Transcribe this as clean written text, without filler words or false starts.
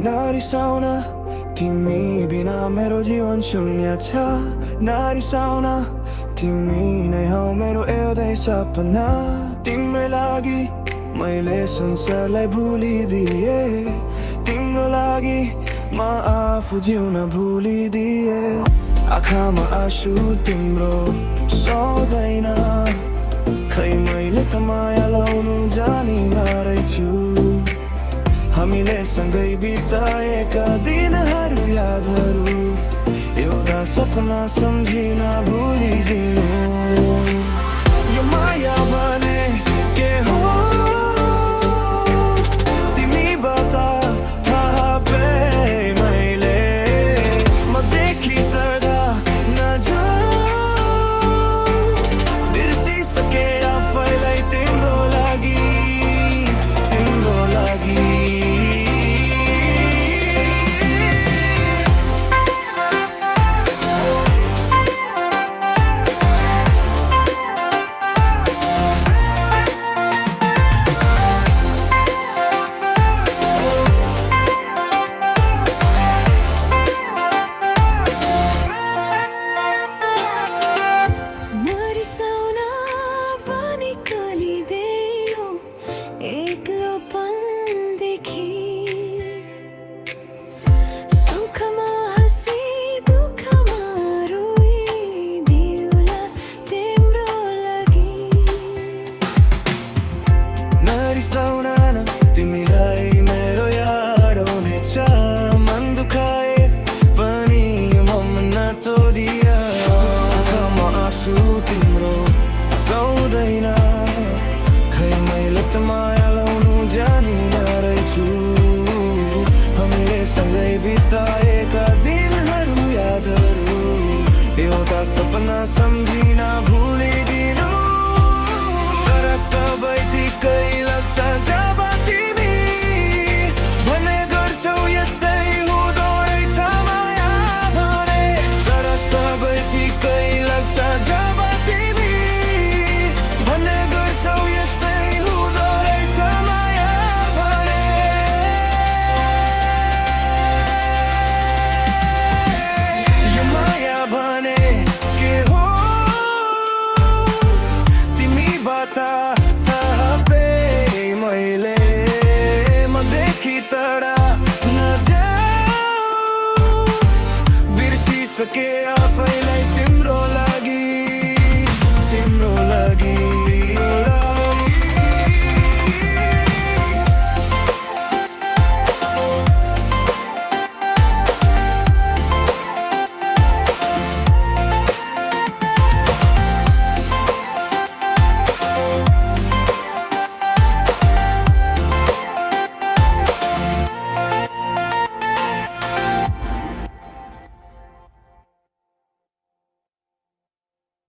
नरिसाउन तिमी बिना मेरो जीवन शून्य छ नरिसाउन तिमी नै हौ मेरो एउटै सपना तिम्रै लागि मैले संसारलाई भुलिदिए तिम्रो लागि म आफू जिउन भुलिदिए आँखामा आँसु तिम्रो सुहाउँदैन खै मैले त माया लाउनु जानिन रहेछु हामीले सँगै बिताएका दिनहरू यादहरू एउटा सपना सम्झिन भुलिदिनु यो माया भने के हो तिमीबाट थाहा पाएँ मैले मदेखि तर्दा नजाऊ बिर्सिसके आफैलाई तिम्रो लागि तिमीलाई मेरो याद आउनेछ मन दुखाए पनि मन तोडिया आँखामा आँसु तिम्रो सुहाउँदैन खै मैले त माया लाउनु जानिन रहेछु हामीले सँगै बिताएका दिनहरू यादहरू एउटा सपना सम्झिन भुलिदिए